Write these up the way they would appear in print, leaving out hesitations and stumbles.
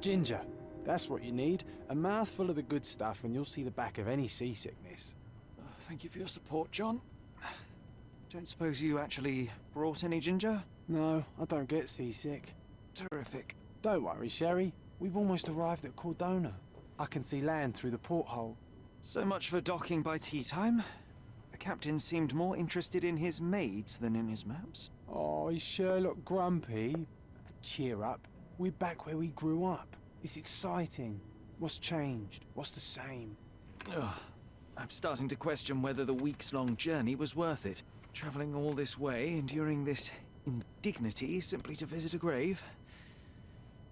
Ginger. That's what you need. A mouthful of the good stuff and you'll see the back of any seasickness. Thank you for your support, John. Don't suppose you actually brought any ginger? No, I don't get seasick. Terrific. Don't worry, Sherry. We've almost arrived at Cordona. I can see land through the porthole. So much for docking by tea time. The captain seemed more interested in his maids than in his maps. Oh, is Sherlock grumpy? Cheer up. We're back where we grew up. It's exciting. What's changed? What's the same? Ugh. I'm starting to question whether the weeks-long journey was worth it. Travelling all this way, enduring this indignity simply to visit a grave.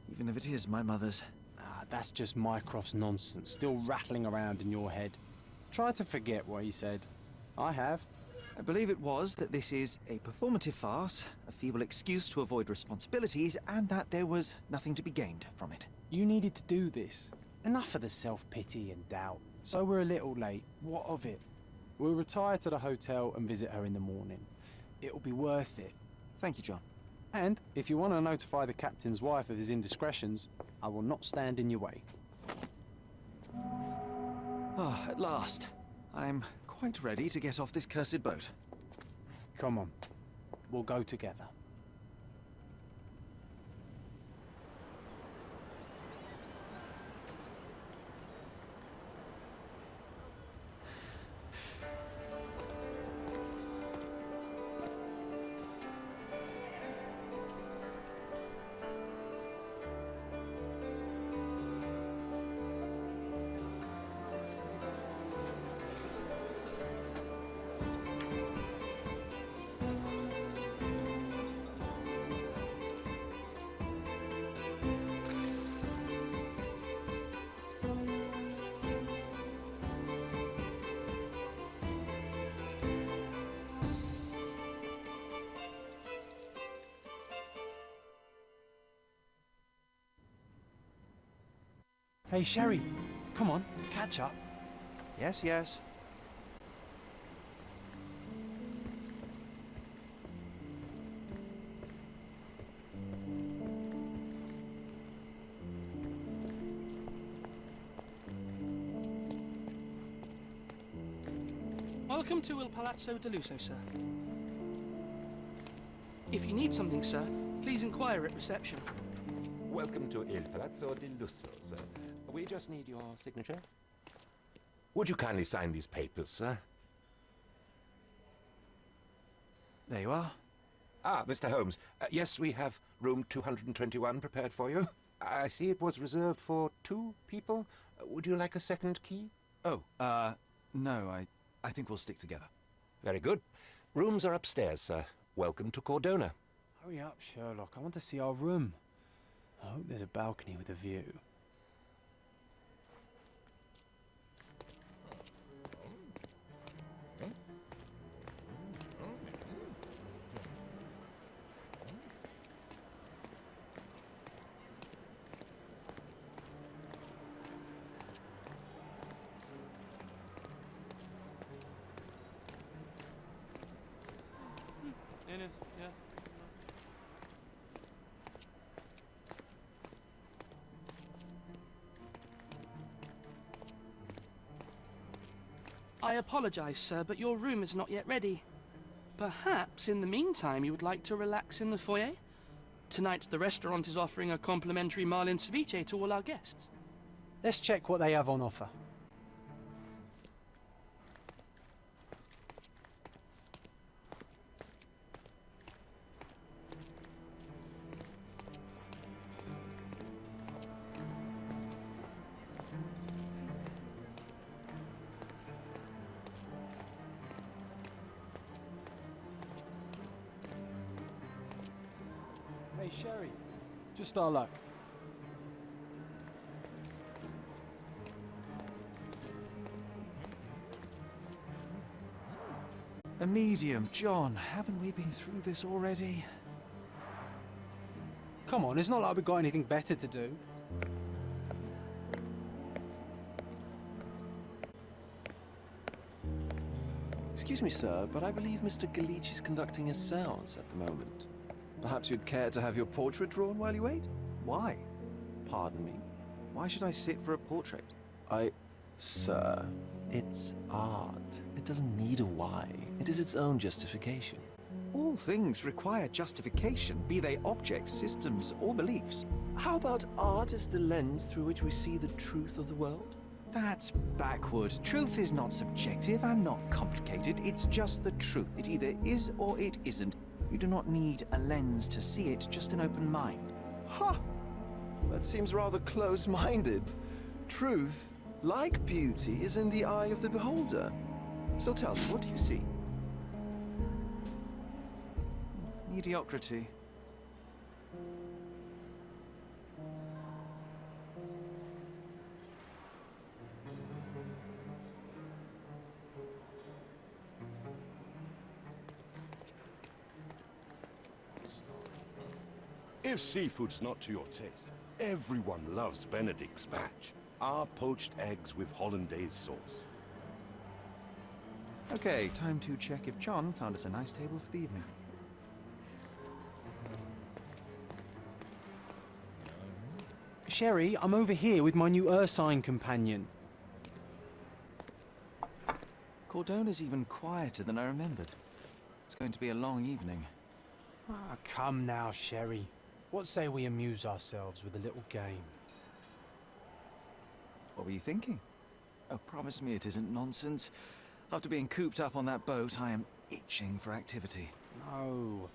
Even if it is my mother's. Ah, that's just Mycroft's nonsense, still rattling around in your head. Try to forget what he said. I have. I believe it was that this is a performative farce, a feeble excuse to avoid responsibilities, and that there was nothing to be gained from it. You needed to do this. Enough of the self-pity and doubt. So we're a little late. What of it? We'll retire to the hotel and visit her in the morning. It'll be worth it. Thank you, John. And if you want to notify the captain's wife of his indiscretions, I will not stand in your way. Ah, at last. I'm quite ready to get off this cursed boat. Come on. We'll go together. Hey, Sherry, come on, catch up. Yes, yes. Welcome to Il Palazzo de Lusso, sir. If you need something, sir, please inquire at reception. Welcome to Il Palazzo di Lusso, sir. We just need your signature. Would you kindly sign these papers, sir? There you are. Ah, Mr. Holmes. Yes, we have room 221 prepared for you. I see it was reserved for 2 people. Would you like a second key? Oh, no, I think we'll stick together. Very good. Rooms are upstairs, sir. Welcome to Cordona. Hurry up, Sherlock. I want to see our room. I hope there's a balcony with a view. Yeah. I apologize, sir, but your room is not yet ready. Perhaps, in the meantime, you would like to relax in the foyer? Tonight, the restaurant is offering a complimentary marlin ceviche to all our guests. Let's check what they have on offer. Hey, Sherry, just our luck. A medium, John. Haven't we been through this already? Come on, it's not like we've got anything better to do. Excuse me, sir, but I believe Mr. Galich is conducting a séance at the moment. Perhaps you'd care to have your portrait drawn while you wait? Why? Pardon me? Why should I sit for a portrait? Sir, it's art. It doesn't need a why. It is its own justification. All things require justification, be they objects, systems, or beliefs. How about art as the lens through which we see the truth of the world? That's backward. Truth is not subjective and not complicated. It's just the truth. It either is or it isn't. You do not need a lens to see it, just an open mind. Ha! That seems rather close-minded. Truth, like beauty, is in the eye of the beholder. So tell me, what do you see? Mediocrity. If seafood's not to your taste, everyone loves Benedict's batch. Our poached eggs with hollandaise sauce. Okay, time to check if John found us a nice table for the evening. Sherry, I'm over here with my new Ursine companion. Cordona's even quieter than I remembered. It's going to be a long evening. Ah, come now, Sherry. What say we amuse ourselves with a little game? What were you thinking? Oh, promise me it isn't nonsense. After being cooped up on that boat, I am itching for activity. No.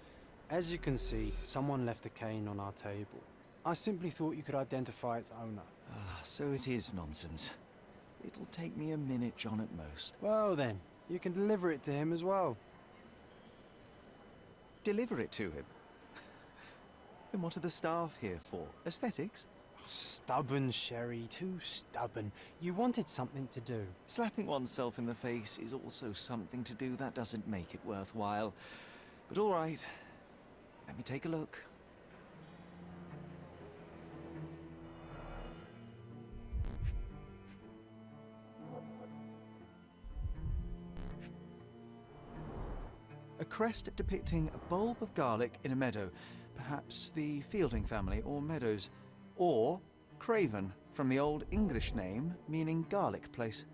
As you can see, someone left a cane on our table. I simply thought you could identify its owner. Ah, so it is nonsense. It'll take me a minute, John, at most. Well then, you can deliver it to him as well. Deliver it to him? Then what are the staff here for? Aesthetics? Stubborn, Sherry, too stubborn. You wanted something to do. Slapping oneself in the face is also something to do. That doesn't make it worthwhile. But all right, let me take a look. A crest depicting a bulb of garlic in a meadow. Perhaps the Fielding family or Meadows. Or Craven, from the Old English name meaning garlic place.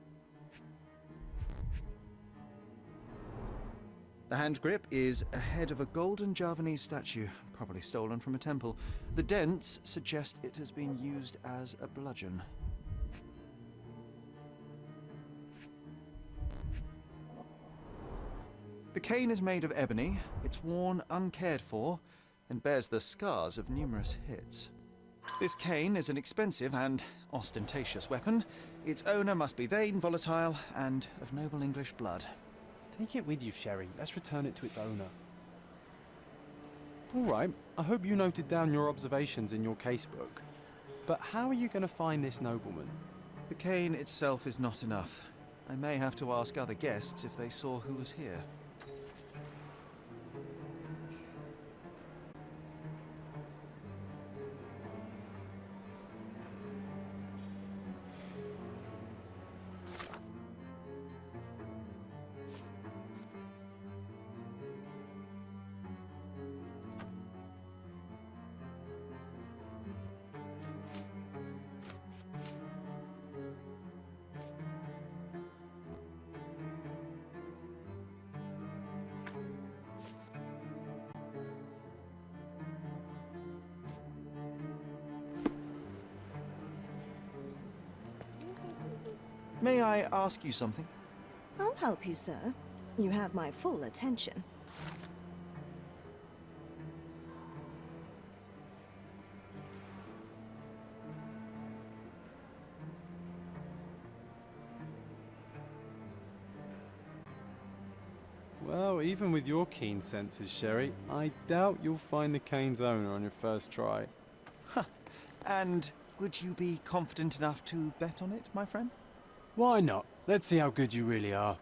The hand grip is a head of a golden Javanese statue, probably stolen from a temple. The dents suggest it has been used as a bludgeon. The cane is made of ebony, it's worn uncared for, and bears the scars of numerous hits. This cane is an expensive and ostentatious weapon. Its owner must be vain, volatile, and of noble English blood. Take it with you, Sherry. Let's return it to its owner. All right, I hope you noted down your observations in your casebook. But how are you going to find this nobleman? The cane itself is not enough. I may have to ask other guests if they saw who was here. May I ask you something? I'll help you, sir. You have my full attention. Well, even with your keen senses, Sherry, I doubt you'll find the cane's owner on your first try. And would you be confident enough to bet on it, my friend? Why not? Let's see how good you really are.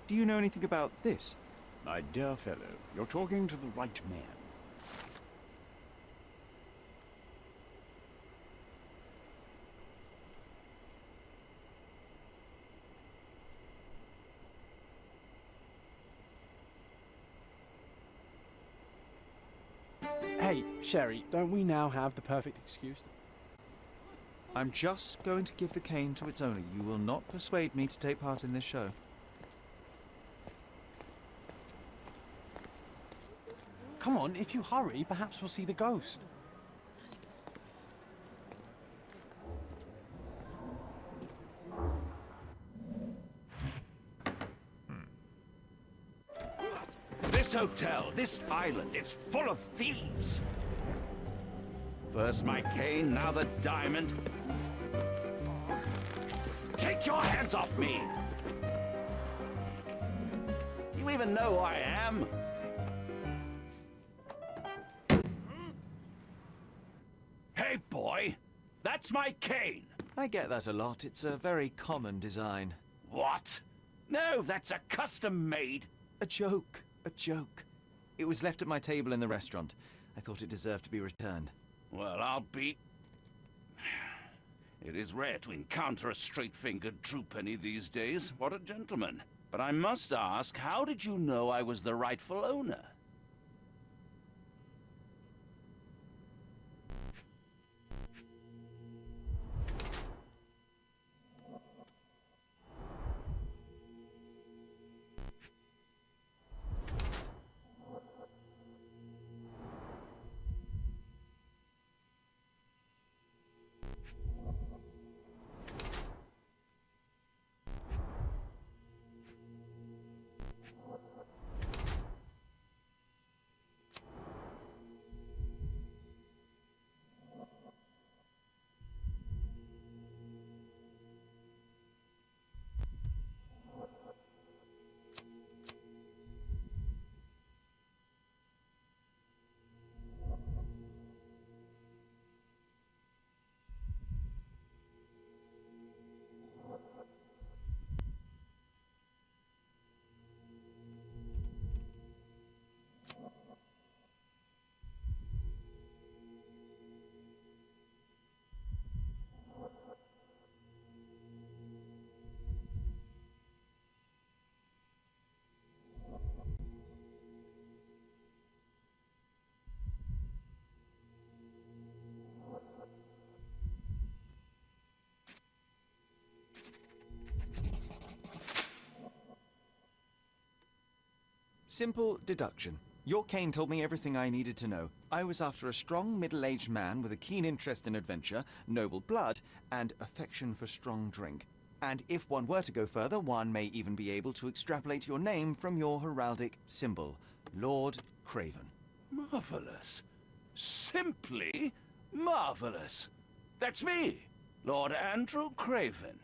Do you know anything about this? My dear fellow, you're talking to the right man. Hey, Sherry, don't we now have the perfect excuse? I'm just going to give the cane to its owner. You will not persuade me to take part in this show. Come on, if you hurry, perhaps we'll see the ghost. This hotel, this island, it's full of thieves. First my cane, now the diamond. Take your hands off me! Do you even know who I am? Hey, boy! That's my cane! I get that a lot. It's a very common design. What? No, that's a custom-made. A joke. A joke. It was left at my table in the restaurant. I thought it deserved to be returned. Well, I'll be... It is rare to encounter a straight-fingered true penny these days. What a gentleman. But I must ask, how did you know I was the rightful owner? Simple deduction. Your cane told me everything I needed to know. I was after a strong, middle-aged man with a keen interest in adventure, noble blood, and affection for strong drink. And if one were to go further, one may even be able to extrapolate your name from your heraldic symbol, Lord Craven. Marvelous. Simply marvelous. That's me, Lord Andrew Craven.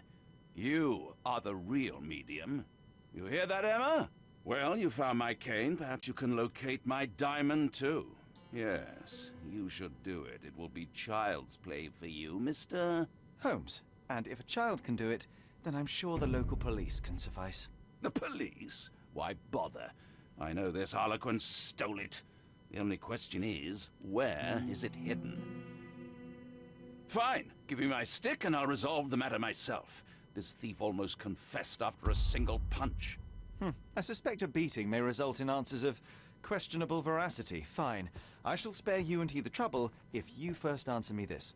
You are the real medium. You hear that, Emma? Well, you found my cane. Perhaps you can locate my diamond, too. Yes, you should do it. It will be child's play for you, Mr. Holmes. And if a child can do it, then I'm sure the local police can suffice. The police? Why bother? I know this harlequin stole it. The only question is, where is it hidden? Fine. Give me my stick and I'll resolve the matter myself. This thief almost confessed after a single punch. I suspect a beating may result in answers of questionable veracity. Fine. I shall spare you and he the trouble if you first answer me this.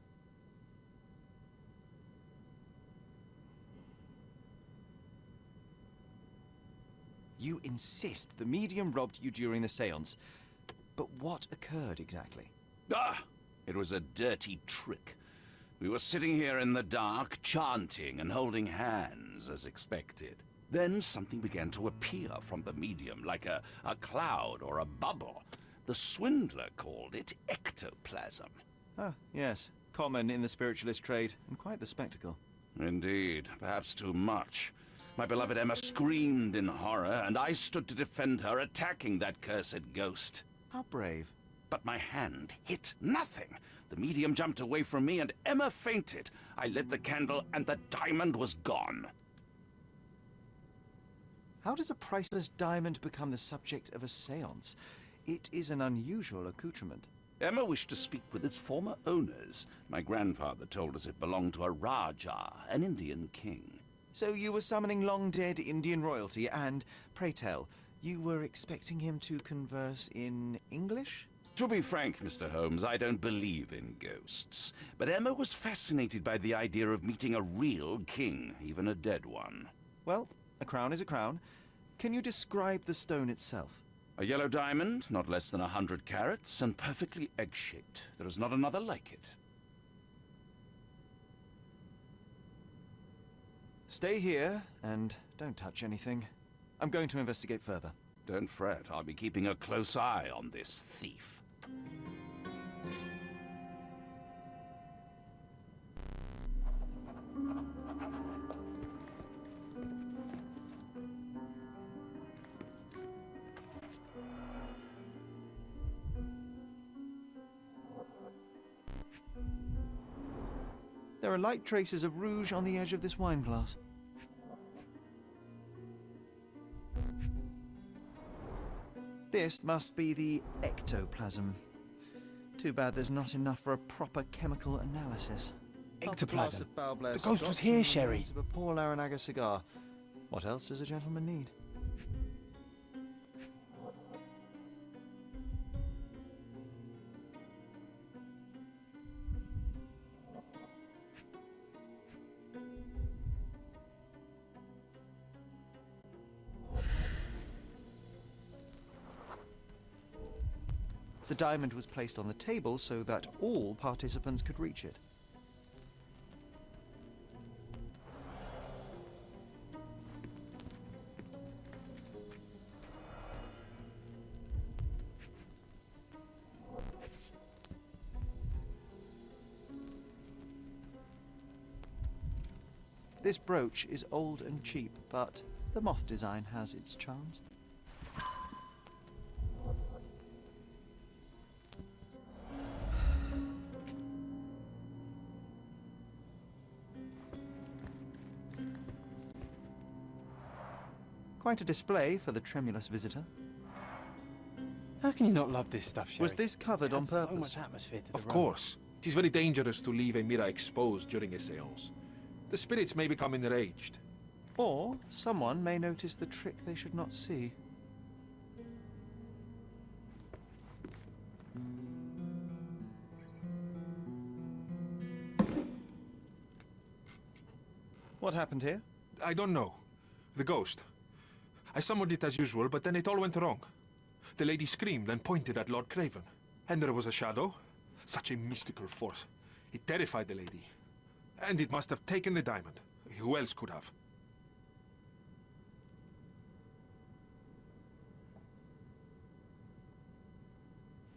You insist the medium robbed you during the séance. But what occurred exactly? Ah! It was a dirty trick. We were sitting here in the dark, chanting and holding hands as expected. Then something began to appear from the medium, like a cloud or a bubble. The swindler called it ectoplasm. Ah, yes. Common in the spiritualist trade, and quite the spectacle. Indeed, perhaps too much. My beloved Emma screamed in horror, and I stood to defend her, attacking that cursed ghost. How brave. But my hand hit nothing. The medium jumped away from me, and Emma fainted. I lit the candle, and the diamond was gone. How does a priceless diamond become the subject of a séance? It is an unusual accoutrement. Emma wished to speak with its former owners. My grandfather told us it belonged to a Rajah, an Indian king. So you were summoning long-dead Indian royalty, and, pray tell, you were expecting him to converse in English? To be frank, Mr. Holmes, I don't believe in ghosts. But Emma was fascinated by the idea of meeting a real king, even a dead one. Well, a crown is a crown. Can you describe the stone itself? A yellow diamond, not less than 100 carats, and perfectly egg-shaped. There is not another like it. Stay here, and don't touch anything. I'm going to investigate further. Don't fret, I'll be keeping a close eye on this thief. There are light traces of rouge on the edge of this wine glass. This must be the ectoplasm. Too bad there's not enough for a proper chemical analysis. Ectoplasm? The ghost was here, Sherry. A Paul Aranaga cigar. What else does a gentleman need? The diamond was placed on the table so that all participants could reach it. This brooch is old and cheap, but the moth design has its charms. Quite a display for the tremulous visitor. How can you not love this stuff, Sherry? Was this covered on It adds purpose? so much atmosphere to the Of room. course. It is very dangerous to leave a mirror exposed during a séance. The spirits may become enraged. Or someone may notice the trick they should not see. What happened here? I don't know. The ghost. I summoned it as usual, but then it all went wrong. The lady screamed and pointed at Lord Craven. And there was a shadow. Such a mystical force. It terrified the lady. And it must have taken the diamond. Who else could have?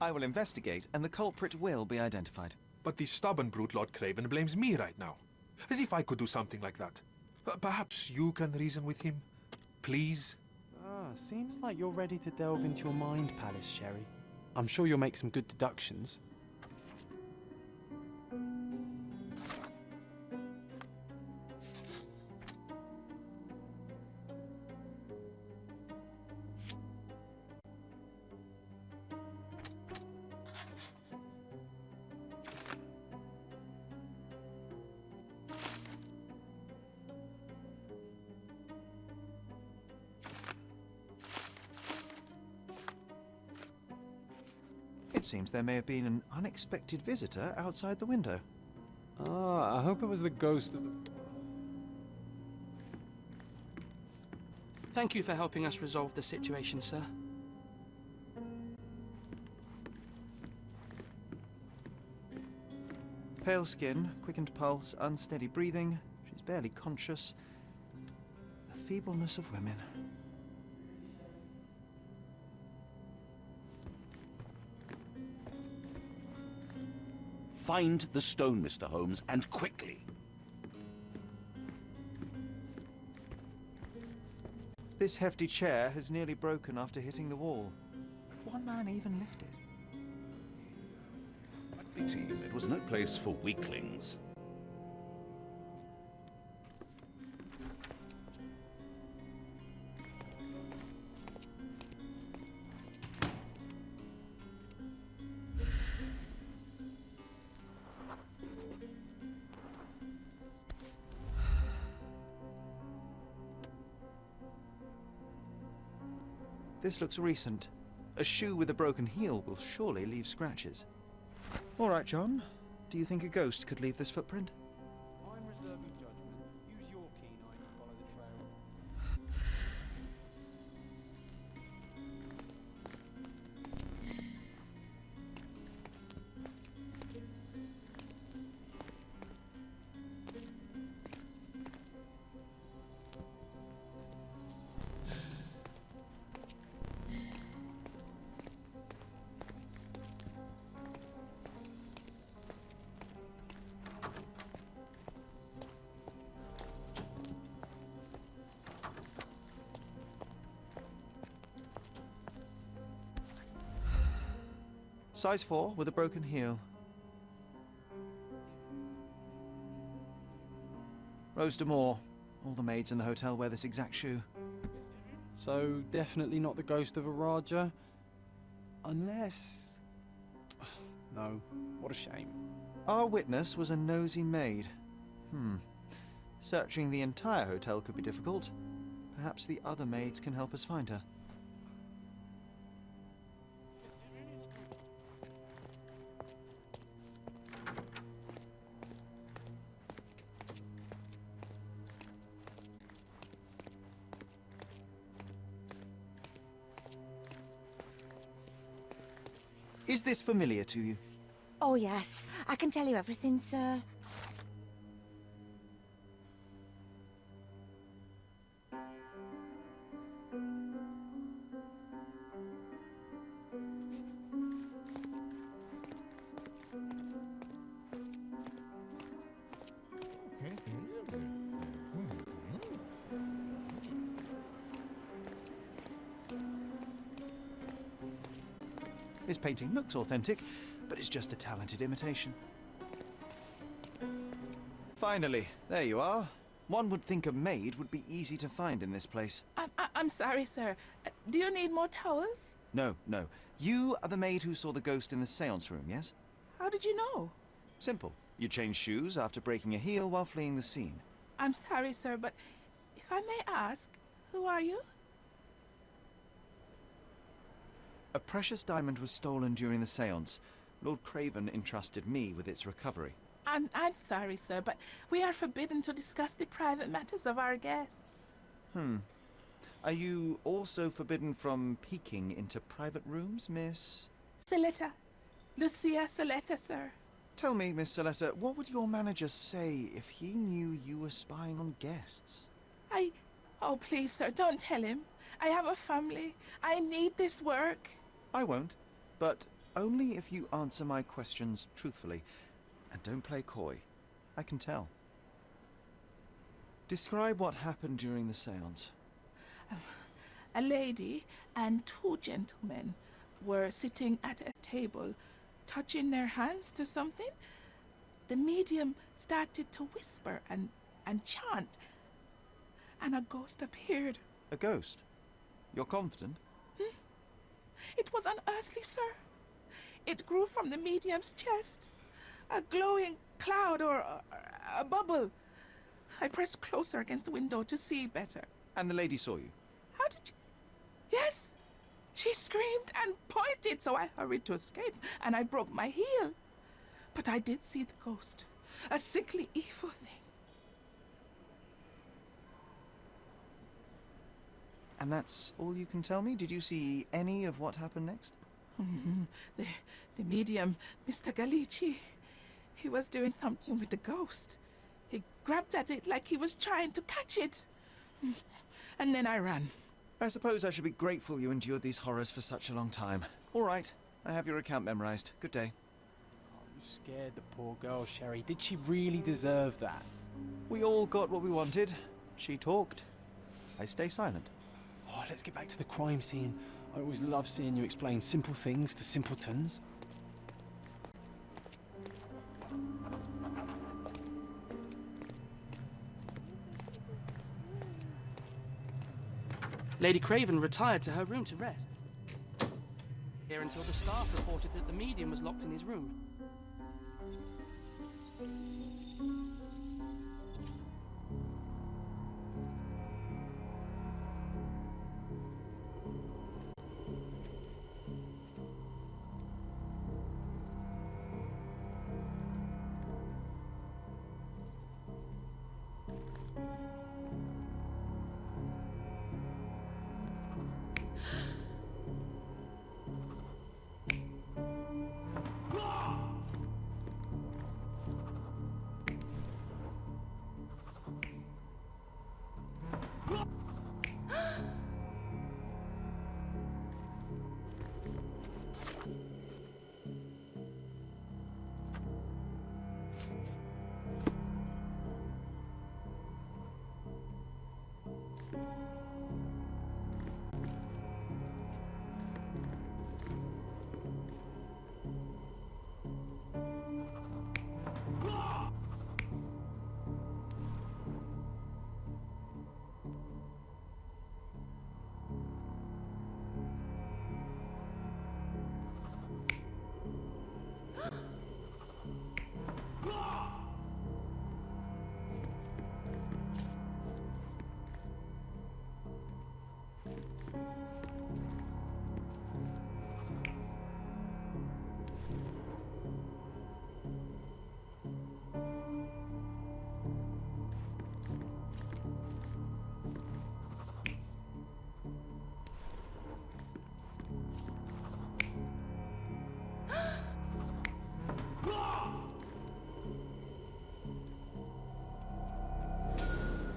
I will investigate, and the culprit will be identified. But the stubborn brute Lord Craven blames me right now. As if I could do something like that. Perhaps you can reason with him? Please? Seems like you're ready to delve into your mind palace, Sherry. I'm sure you'll make some good deductions. It seems there may have been an unexpected visitor outside the window. I hope it was the ghost of the... Thank you for helping us resolve the situation, sir. Pale skin, quickened pulse, unsteady breathing. She's barely conscious. The feebleness of women. Find the stone, Mr. Holmes, and quickly. This hefty chair has nearly broken after hitting the wall. Could one man even lift it? Pity, it was no place for weaklings. This looks recent. A shoe with a broken heel will surely leave scratches. All right, John. Do you think a ghost could leave this footprint? I'm reserving judgment. Use your keen eye to follow the trail. Size 4 with a broken heel. Rose D'Amour. All the maids in the hotel wear this exact shoe. So, definitely not the ghost of a Raja? Unless... No, what a shame. Our witness was a nosy maid. Searching the entire hotel could be difficult. Perhaps the other maids can help us find her. Is this familiar to you? Oh, yes. I can tell you everything, sir. This painting looks authentic, but it's just a talented imitation. Finally, there you are. One would think a maid would be easy to find in this place. I'm sorry, sir. Do you need more towels? No, no. You are the maid who saw the ghost in the seance room, yes? How did you know? Simple. You changed shoes after breaking a heel while fleeing the scene. I'm sorry, sir, but if I may ask, who are you? A precious diamond was stolen during the seance. Lord Craven entrusted me with its recovery. I'm sorry, sir, but we are forbidden to discuss the private matters of our guests. Are you also forbidden from peeking into private rooms, Miss? Saletta. Lucia Saletta, sir. Tell me, Miss Saletta, what would your manager say if he knew you were spying on guests? Oh, please, sir, don't tell him. I have a family. I need this work. I won't, but only if you answer my questions truthfully. And don't play coy. I can tell. Describe what happened during the seance. A lady and two gentlemen were sitting at a table, touching their hands to something. The medium started to whisper and chant, and a ghost appeared. A ghost? You're confident? It was unearthly, sir. It grew from the medium's chest. A glowing cloud or a bubble. I pressed closer against the window to see better. And the lady saw you? How did you... Yes. She screamed and pointed, so I hurried to escape, and I broke my heel. But I did see the ghost. A sickly, evil thing. And that's all you can tell me? Did you see any of what happened next? The medium, Mr. Galici, he was doing something with the ghost. He grabbed at it like he was trying to catch it. And then I ran. I suppose I should be grateful you endured these horrors for such a long time. All right, I have your account memorized. Good day. Oh, you scared the poor girl, Sherry. Did she really deserve that? We all got what we wanted. She talked. I stay silent. Oh, let's get back to the crime scene. I always love seeing you explain simple things to simpletons. Lady Craven retired to her room to rest. Here until the staff reported that the medium was locked in his room.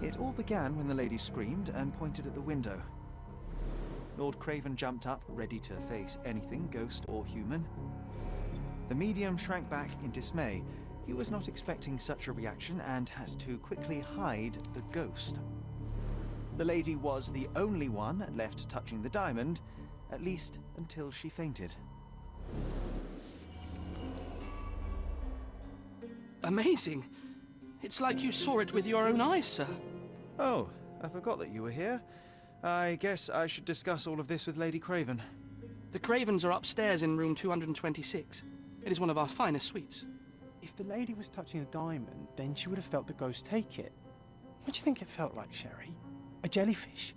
It all began when the lady screamed and pointed at the window. Lord Craven jumped up, ready to face anything, ghost or human. The medium shrank back in dismay. He was not expecting such a reaction and had to quickly hide the ghost. The lady was the only one left touching the diamond, at least until she fainted. Amazing. It's like you saw it with your own eyes, sir. Oh, I forgot that you were here. I guess I should discuss all of this with Lady Craven. The Cravens are upstairs in room 226. It is one of our finest suites. If the lady was touching a diamond, then she would have felt the ghost take it. What do you think it felt like, Sherry? A jellyfish?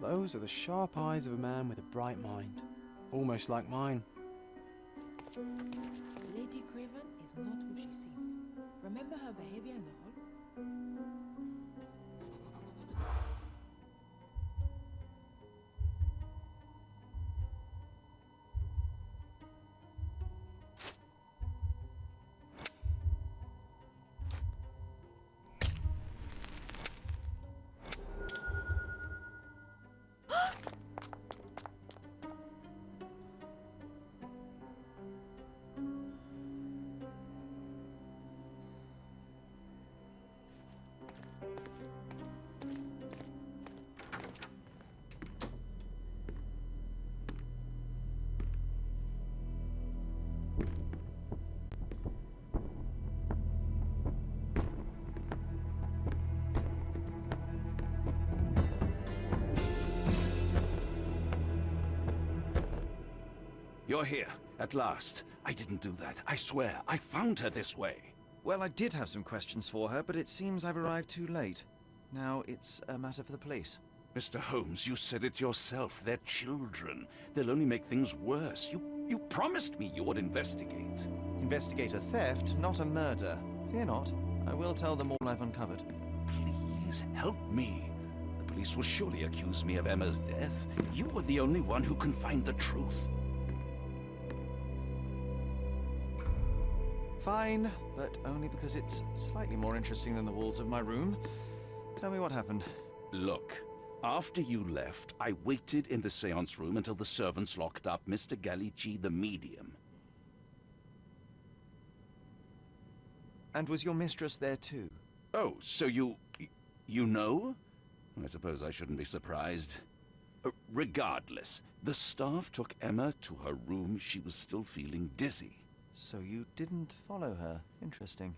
Those are the sharp eyes of a man with a bright mind. Almost like mine. Lady Craven is not who she seems. Remember her behavior in the hall? You're here, at last. I didn't do that. I swear, I found her this way. Well, I did have some questions for her, but it seems I've arrived too late. Now it's a matter for the police. Mr. Holmes, you said it yourself. They're children. They'll only make things worse. You promised me you would investigate. Investigate a theft, not a murder. Fear not. I will tell them all I've uncovered. Please help me. The police will surely accuse me of Emma's death. You were the only one who can find the truth. Fine, but only because it's slightly more interesting than the walls of my room. Tell me what happened. Look, after you left, I waited in the seance room until the servants locked up Mr. Gallici, the medium. And was your mistress there too? Oh, so you know? I suppose I shouldn't be surprised. Regardless, the staff took Emma to her room. She was still feeling dizzy. So you didn't follow her. Interesting.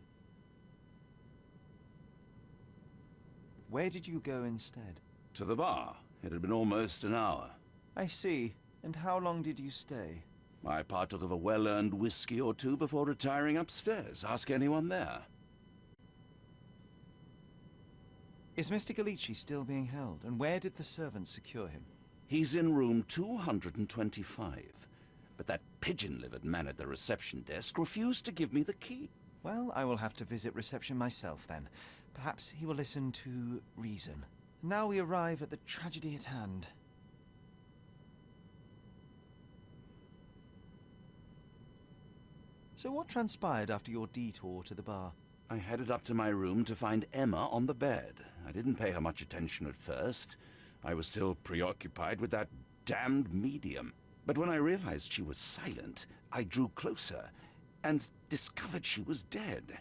Where did you go instead? To the bar. It had been almost an hour. I see. And how long did you stay? I partook of a well-earned whiskey or two before retiring upstairs. Ask anyone there. Is Mr. Gallici still being held? And where did the servants secure him? He's in room 225. But that pigeon-livered man at the reception desk refused to give me the key. Well, I will have to visit reception myself then. Perhaps he will listen to reason. Now we arrive at the tragedy at hand. So what transpired after your detour to the bar? I headed up to my room to find Emma on the bed. I didn't pay her much attention at first. I was still preoccupied with that damned medium. But when I realized she was silent, I drew closer and discovered she was dead.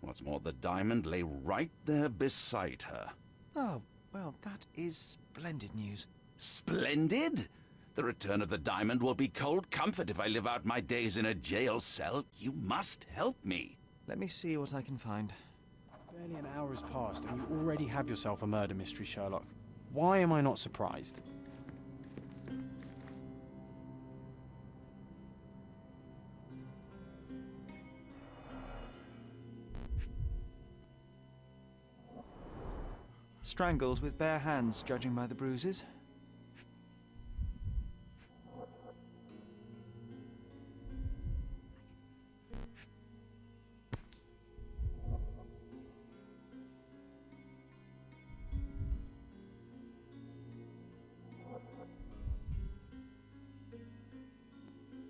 What's more, the diamond lay right there beside her. Oh, well, that is splendid news. Splendid? The return of the diamond will be cold comfort if I live out my days in a jail cell. You must help me. Let me see what I can find. Barely an hour has passed and you already have yourself a murder mystery, Sherlock. Why am I not surprised? Strangled with bare hands, judging by the bruises.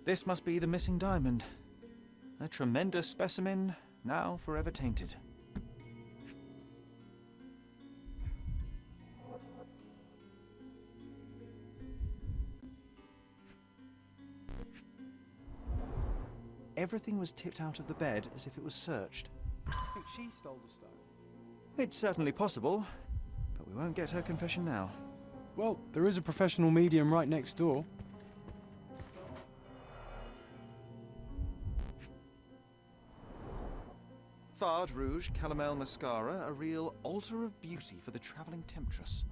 This must be the missing diamond. A tremendous specimen now forever tainted. Everything was tipped out of the bed as if it was searched. I think she stole the stone. It's certainly possible, but we won't get her confession now. Well, there is a professional medium right next door. Fard Rouge Calomel Mascara, a real altar of beauty for the travelling temptress.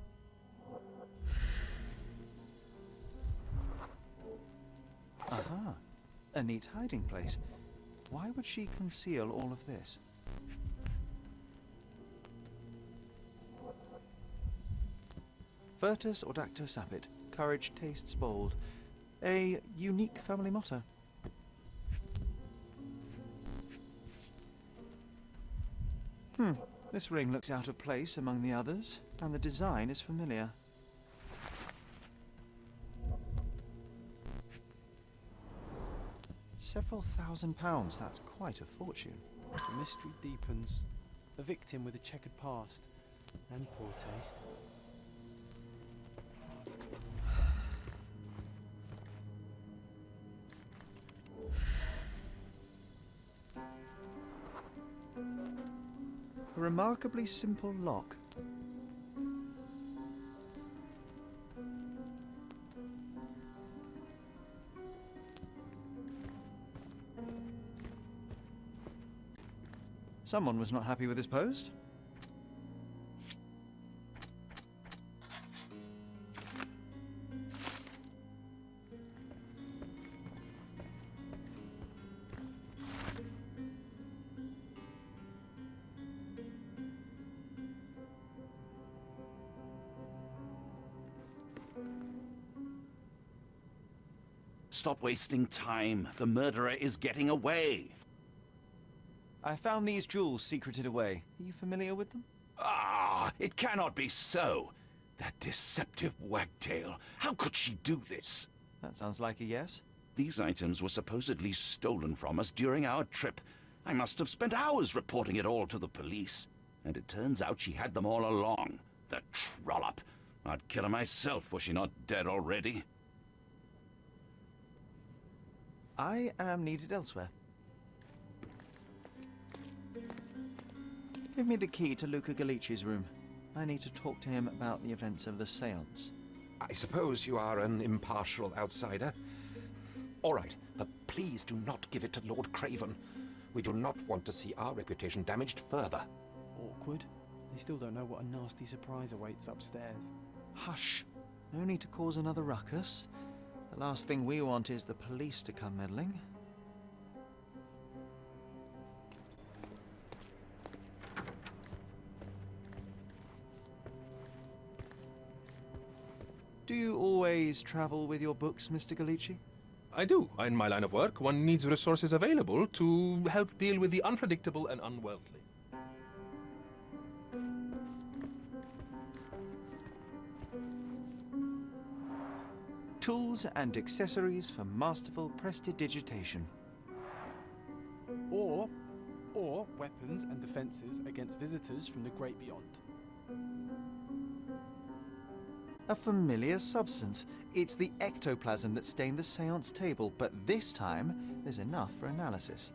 Aha, a neat hiding place. Why would she conceal all of this? Virtus Audacta Sapit, courage tastes bold. A unique family motto. This ring looks out of place among the others, and the design is familiar. Several £1,000s, that's quite a fortune. The mystery deepens. A victim with a checkered past and poor taste. A remarkably simple lock. Someone was not happy with his post. Stop wasting time. The murderer is getting away. I found these jewels secreted away. Are you familiar with them? Ah, it cannot be so. That deceptive wagtail. How could she do this? That sounds like a yes. These items were supposedly stolen from us during our trip. I must have spent hours reporting it all to the police. And it turns out she had them all along. The trollop. I'd kill her myself were she not dead already. I am needed elsewhere. Give me the key to Luca Galici's room. I need to talk to him about the events of the séance. I suppose you are an impartial outsider. All right, but please do not give it to Lord Craven. We do not want to see our reputation damaged further. Awkward. They still don't know what a nasty surprise awaits upstairs. Hush. No need to cause another ruckus. The last thing we want is the police to come meddling. Do you always travel with your books, Mr. Galici? I do. In my line of work, one needs resources available to help deal with the unpredictable and unworldly. Tools and accessories for masterful prestidigitation. Or weapons and defences against visitors from the great beyond. A familiar substance. It's the ectoplasm that stained the séance table, but this time there's enough for analysis.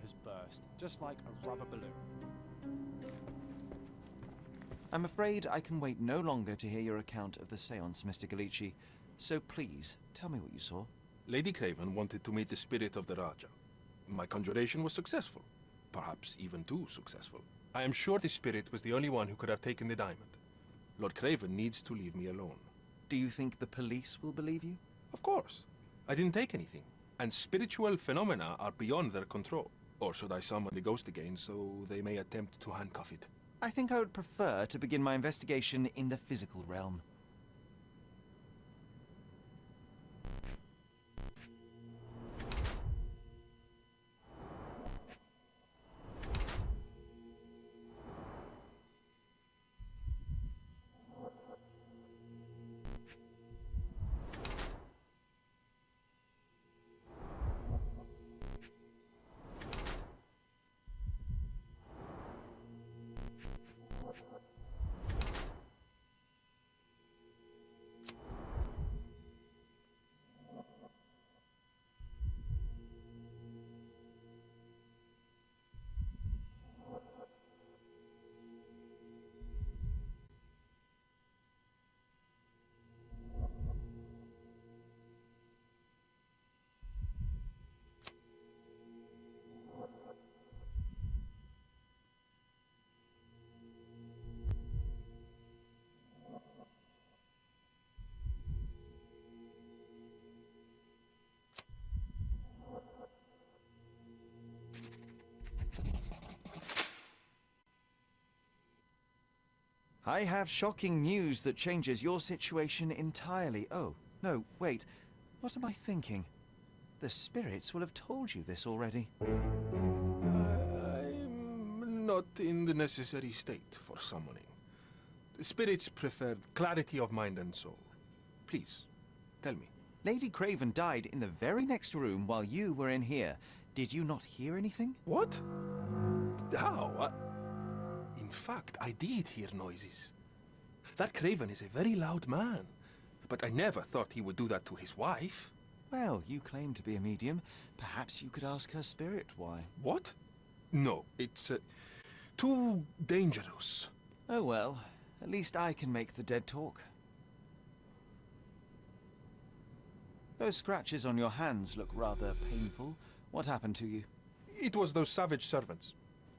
Has burst, just like a rubber balloon. I'm afraid I can wait no longer to hear your account of the séance, Mr. Galici. So please, tell me what you saw. Lady Craven wanted to meet the spirit of the Raja. My conjuration was successful. Perhaps even too successful. I am sure the spirit was the only one who could have taken the diamond. Lord Craven needs to leave me alone. Do you think the police will believe you? Of course. I didn't take anything. And spiritual phenomena are beyond their control. Or should I summon the ghost again so they may attempt to handcuff it? I think I would prefer to begin my investigation in the physical realm. I have shocking news that changes your situation entirely. Oh, no, wait. What am I thinking? The spirits will have told you this already. I'm not in the necessary state for summoning. The spirits prefer clarity of mind and soul. Please, tell me. Lady Craven died in the very next room while you were in here. Did you not hear anything? What? How? In fact, I did hear noises. That Craven is a very loud man, but I never thought he would do that to his wife. Well, you claim to be a medium. Perhaps you could ask her spirit why. What? No, it's too dangerous. Oh well, at least I can make the dead talk. Those scratches on your hands look rather painful. What happened to you? It was those savage servants.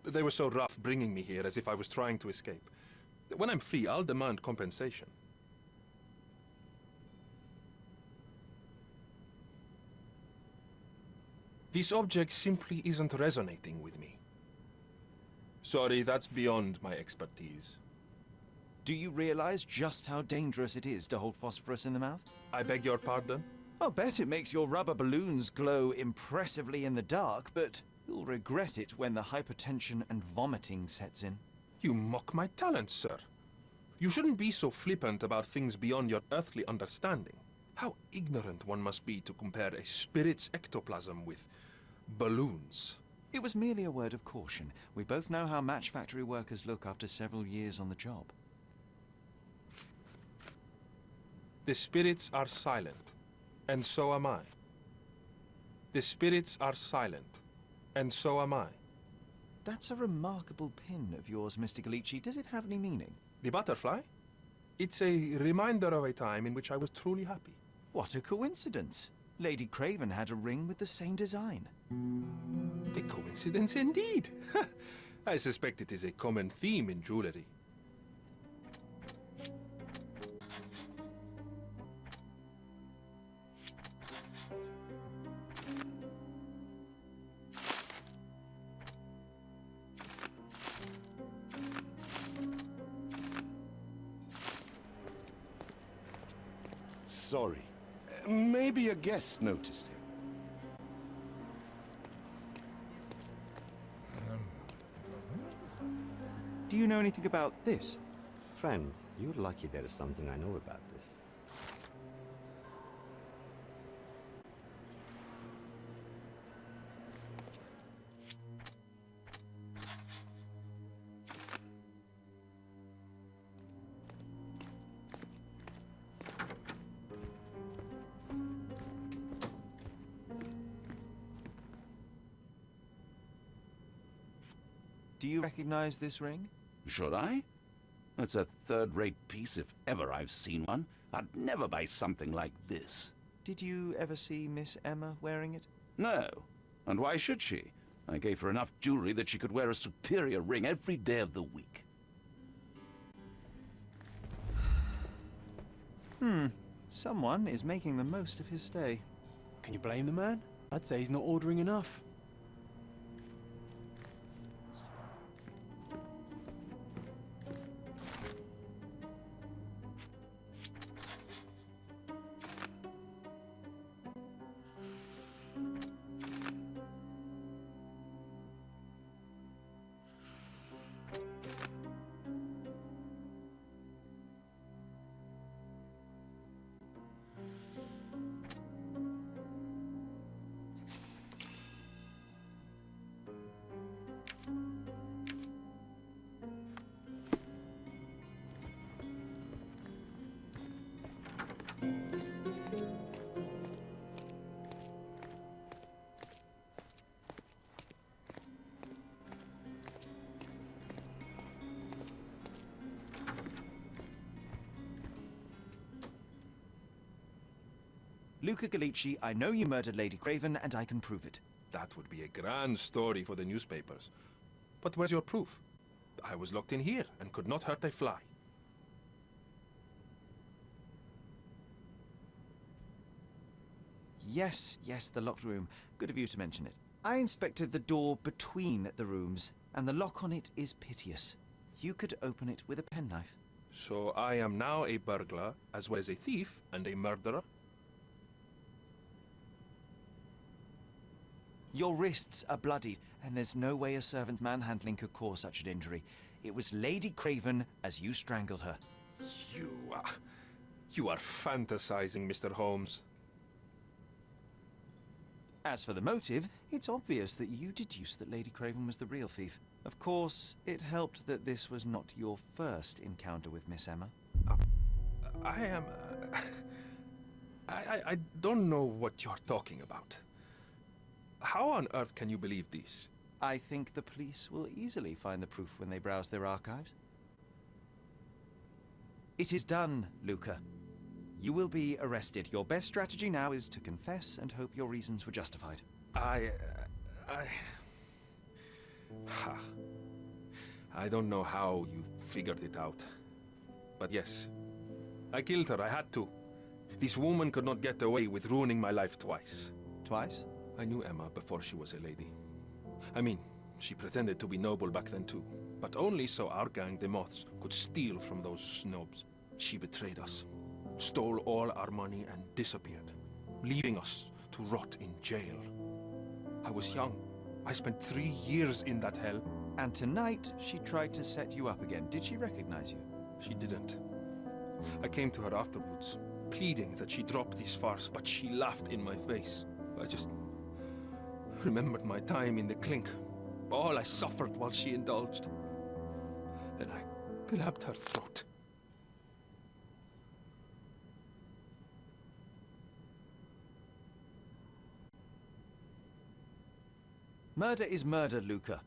They were so rough bringing me here as if I was trying to escape. When I'm free, I'll demand compensation. This object simply isn't resonating with me. Sorry, that's beyond my expertise. Do you realize just how dangerous it is to hold phosphorus in the mouth? I beg your pardon? I'll bet it makes your rubber balloons glow impressively in the dark, but you'll regret it when the hypertension and vomiting sets in. You mock my talents, sir. You shouldn't be so flippant about things beyond your earthly understanding. How ignorant one must be to compare a spirit's ectoplasm with balloons. It was merely a word of caution. We both know how match factory workers look after several years on the job. The spirits are silent, and so am I. The spirits are silent, and so am I. That's a remarkable pin of yours, Mr. Galici. Does it have any meaning? The butterfly? It's a reminder of a time in which I was truly happy. What a coincidence. Lady Craven had a ring with the same design. A coincidence indeed. I suspect it is a common theme in jewelry. Sorry. Maybe a guest noticed him. Do you know anything about this? Friend, you're lucky there is something I know about this. Do you recognize this ring? Should I? It's a third-rate piece if ever I've seen one. I'd never buy something like this. Did you ever see Miss Emma wearing it? No. And why should she? I gave her enough jewelry that she could wear a superior ring every day of the week. Someone is making the most of his stay. Can you blame the man? I'd say he's not ordering enough. Luca Galici, I know you murdered Lady Craven, and I can prove it. That would be a grand story for the newspapers. But where's your proof? I was locked in here and could not hurt a fly. Yes, the locked room. Good of you to mention it. I inspected the door between the rooms, and the lock on it is piteous. You could open it with a penknife. So I am now a burglar, as well as a thief and a murderer? Your wrists are bloodied, and there's no way a servant's manhandling could cause such an injury. It was Lady Craven as you strangled her. You are fantasizing, Mr. Holmes. As for the motive, it's obvious that you deduced that Lady Craven was the real thief. Of course, it helped that this was not your first encounter with Miss Emma. I am... I don't know what you're talking about. How on earth can you believe this? I think the police will easily find the proof when they browse their archives. It is done, Luca. You will be arrested. Your best strategy now is to confess and hope your reasons were justified. I don't know how you figured it out. But yes, I killed her. I had to. This woman could not get away with ruining my life twice. Twice? I knew Emma before she was a lady. I mean, she pretended to be noble back then too. But only so our gang, the Moths, could steal from those snobs. She betrayed us, stole all our money and disappeared, leaving us to rot in jail. I was young. I spent 3 years in that hell. And tonight, she tried to set you up again. Did she recognize you? She didn't. I came to her afterwards, pleading that she drop this farce, but she laughed in my face. I just remembered my time in the clink, all I suffered while she indulged. And I grabbed her throat. Murder is murder, Luca.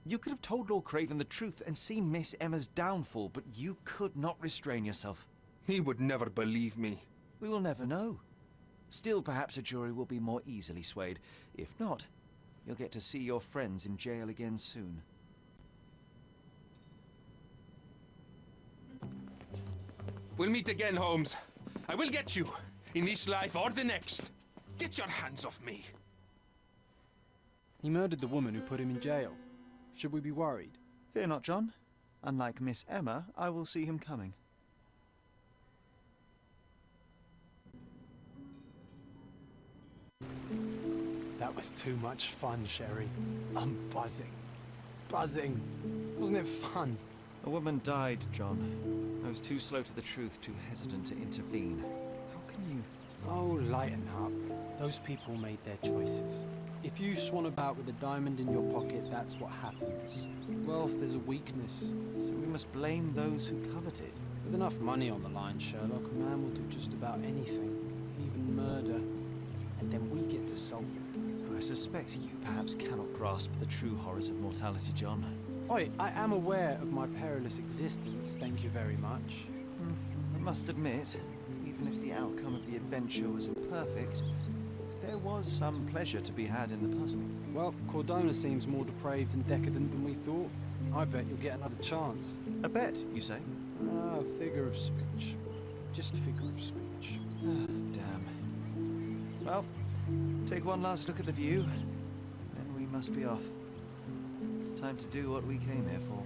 You could have told Lord Craven the truth and seen Miss Emma's downfall, but you could not restrain yourself. He would never believe me. We will never know. Still, perhaps a jury will be more easily swayed. If not, you'll get to see your friends in jail again soon. We'll meet again, Holmes. I will get you, in this life or the next. Get your hands off me. He murdered the woman who put him in jail. Should we be worried? Fear not, John. Unlike Miss Emma, I will see him coming. That was too much fun, Sherry. I'm buzzing. Buzzing. Wasn't it fun? A woman died, John. I was too slow to the truth, too hesitant to intervene. How can you... Oh, lighten up. Those people made their choices. If you swan about with a diamond in your pocket, that's what happens. Wealth is a weakness. So we must blame those who covet it. With enough money on the line, Sherlock, a man will do just about anything. Even murder. And then we get to solve it. I suspect you perhaps cannot grasp the true horrors of mortality, John. Oi, I am aware of my perilous existence, thank you very much. I must admit, even if the outcome of the adventure was imperfect, there was some pleasure to be had in the puzzle. Well, Cordona seems more depraved and decadent than we thought. I bet you'll get another chance. A bet, you say? Ah, figure of speech. Just figure of speech. Damn. Well, take one last look at the view, then we must be off. It's time to do what we came here for.